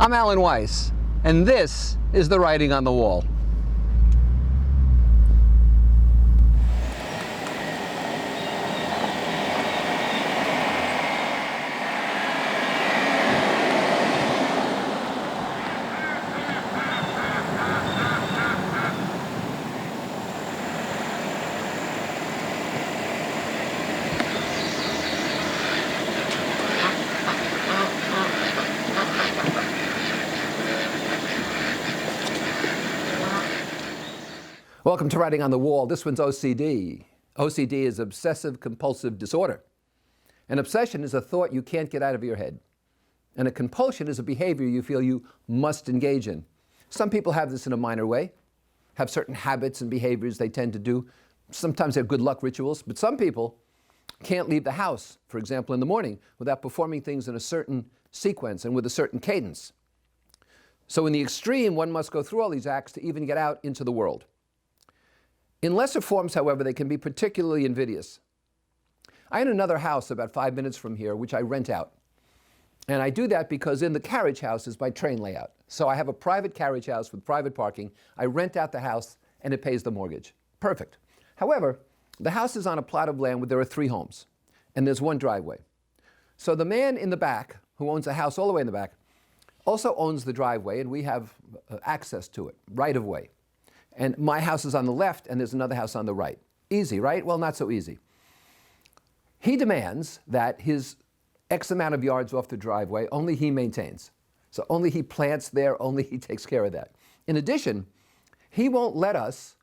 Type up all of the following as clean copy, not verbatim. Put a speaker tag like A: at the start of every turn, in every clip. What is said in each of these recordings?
A: I'm Alan Weiss, and this is The Writing on the Wall. Welcome to Writing on the Wall. This one's OCD. OCD is obsessive compulsive disorder. An obsession is a thought you can't get out of your head. And a compulsion is a behavior you feel you must engage in. Some people have this in a minor way, have certain habits and behaviors they tend to do. Sometimes they have good luck rituals, but some people can't leave the house, for example, in the morning, without performing things in a certain sequence and with a certain cadence. So in the extreme, one must go through all these acts to even get out into the world. In lesser forms, however, they can be particularly invidious. I own another house about 5 minutes from here, which I rent out. And I do that because in the carriage house is my train layout. So I have a private carriage house with private parking. I rent out the house, and it pays the mortgage. Perfect. However, the house is on a plot of land where there are 3 homes, and there's 1 driveway. So the man in the back, who owns the house all the way in the back, also owns the driveway, and we have access to it, right of way. And my house is on the left, and there's another house on the right. Easy, right? Well, not so easy. He demands that his X amount of yards off the driveway only he maintains. So only he plants there, only he takes care of that. In addition, he won't let us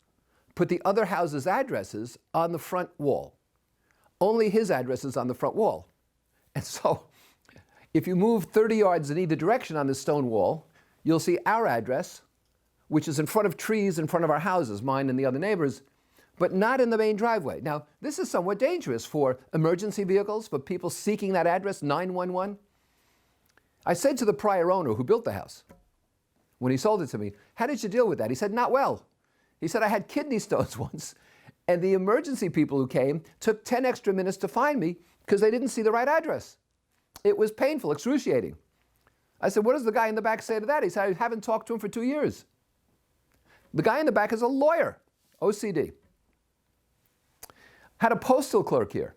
A: put the other houses' addresses on the front wall. Only his address is on the front wall. And so if you move 30 yards in either direction on this stone wall, you'll see our address, which is in front of trees in front of our houses, mine and the other neighbors, but not in the main driveway. Now, this is somewhat dangerous for emergency vehicles, for people seeking that address, 911. I said to the prior owner who built the house, when he sold it to me, how did you deal with that? He said, not well. He said, I had kidney stones once, and the emergency people who came took 10 extra minutes to find me because they didn't see the right address. It was painful, excruciating. I said, what does the guy in the back say to that? He said, I haven't talked to him for 2 years. The guy in the back is a lawyer, OCD. Had a postal clerk here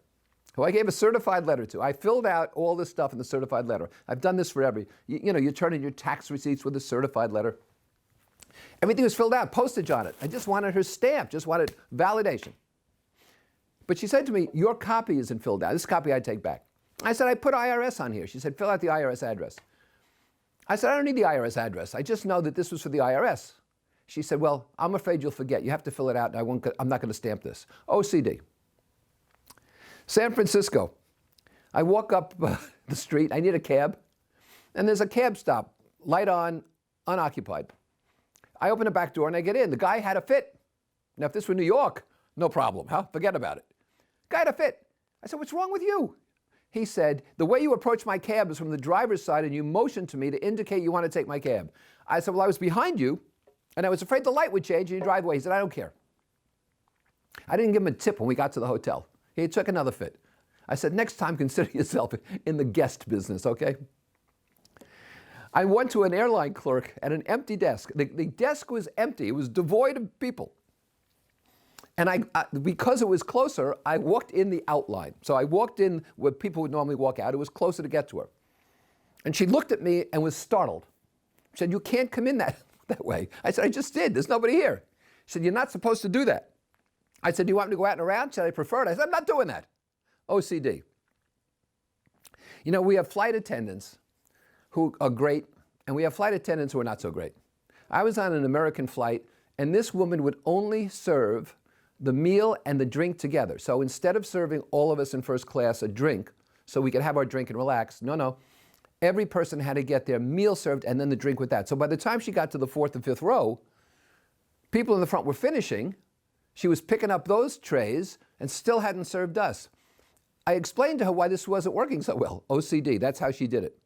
A: who I gave a certified letter to. I filled out all this stuff in the certified letter. I've done this for you turn in your tax receipts with a certified letter. Everything was filled out, postage on it. I just wanted her stamp, just wanted validation. But she said to me, your copy isn't filled out. This copy I take back. I said, I put IRS on here. She said, fill out the IRS address. I said, I don't need the IRS address. I just know that this was for the IRS. She said, well, I'm afraid you'll forget. You have to fill it out, and I'm not going to stamp this. OCD. San Francisco. I walk up the street. I need a cab. And there's a cab stop, light on, unoccupied. I open the back door, and I get in. The guy had a fit. Now, if this were New York, no problem, huh? Forget about it. Guy had a fit. I said, what's wrong with you? He said, the way you approach my cab is from the driver's side, and you motioned to me to indicate you want to take my cab. I said, well, I was behind you, and I was afraid the light would change and you drive away. He said, I don't care. I didn't give him a tip when we got to the hotel. He took another fit. I said, next time, consider yourself in the guest business, okay? I went to an airline clerk at an empty desk. The desk was empty. It was devoid of people. And because it was closer, I walked in the outline. So I walked in where people would normally walk out. It was closer to get to her. And she looked at me and was startled. She said, you can't come in that way. I said, I just did. There's nobody here. She said, you're not supposed to do that. I said, do you want me to go out and around? She said, I prefer it. I said, I'm not doing that. OCD. You know, we have flight attendants who are great, and we have flight attendants who are not so great. I was on an American flight, and this woman would only serve the meal and the drink together. So instead of serving all of us in first class a drink, so we could have our drink and relax, no. Every person had to get their meal served and then the drink with that. So by the time she got to the 4th and 5th row, people in the front were finishing. She was picking up those trays and still hadn't served us. I explained to her why this wasn't working so well. OCD, that's how she did it.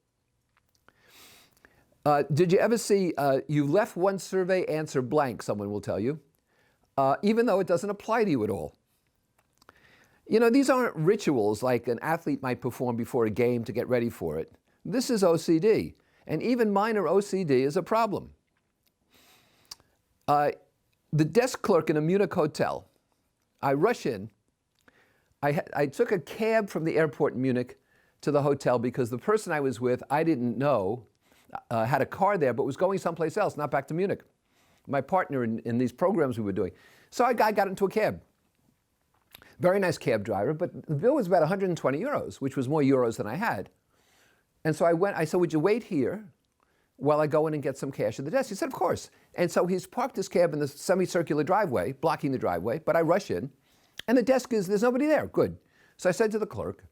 A: Did you ever see, you left one survey answer blank, someone will tell you, even though it doesn't apply to you at all. You know, these aren't rituals like an athlete might perform before a game to get ready for it. This is OCD. and even minor OCD is a problem. The desk clerk in a Munich hotel, I rush in. I took a cab from the airport in Munich to the hotel because the person I was with, I didn't know, had a car there, but was going someplace else, not back to Munich. My partner in these programs we were doing. So I got into a cab. Very nice cab driver, but the bill was about 120 euros, which was more euros than I had. And so I said, would you wait here while I go in and get some cash at the desk? He said, of course. And so he's parked his cab in the semicircular driveway, blocking the driveway, but I rush in, and the desk there's nobody there. Good. So I said to the clerk,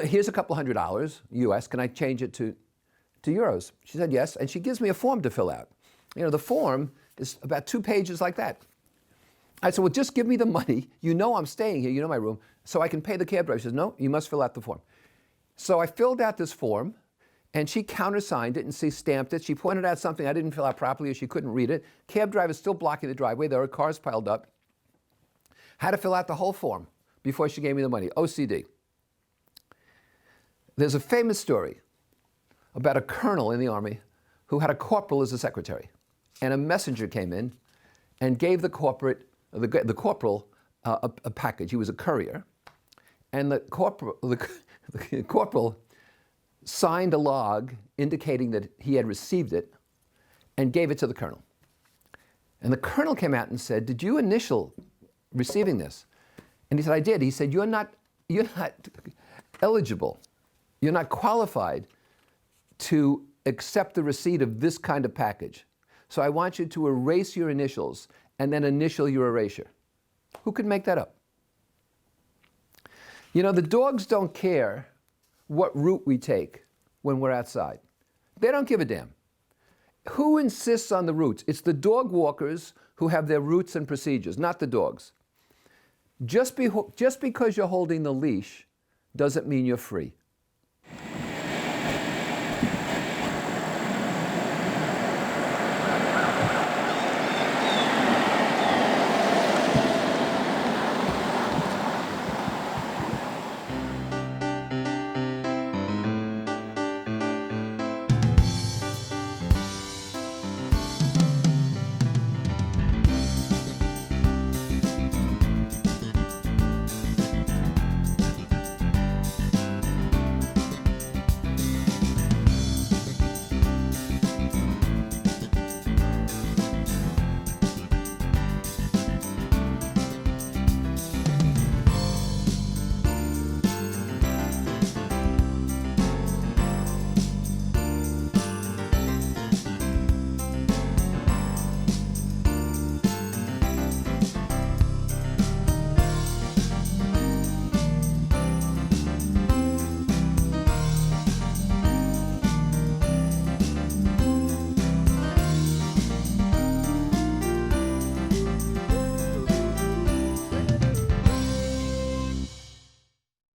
A: here's a couple $100 US, can I change it to euros? She said yes, and she gives me a form to fill out. You know, the form is about 2 pages like that. I said, well, just give me the money. You know I'm staying here, you know my room, so I can pay the cab driver. She says, no, you must fill out the form. So I filled out this form, and she countersigned it and she stamped it. She pointed out something I didn't fill out properly or she couldn't read it. Cab driver's still blocking the driveway. There were cars piled up. Had to fill out the whole form before she gave me the money. OCD. There's a famous story about a colonel in the army who had a corporal as a secretary. And a messenger came in and gave the corporal a package. He was a courier. And the corporal signed a log indicating that he had received it and gave it to the colonel. And the colonel came out and said, did you initial receiving this? And he said, I did. He said, you're not eligible. You're not qualified to accept the receipt of this kind of package. So I want you to erase your initials and then initial your erasure. Who could make that up? You know, the dogs don't care what route we take when we're outside. They don't give a damn. Who insists on the routes? It's the dog walkers who have their routes and procedures, not the dogs. Just because you're holding the leash doesn't mean you're free.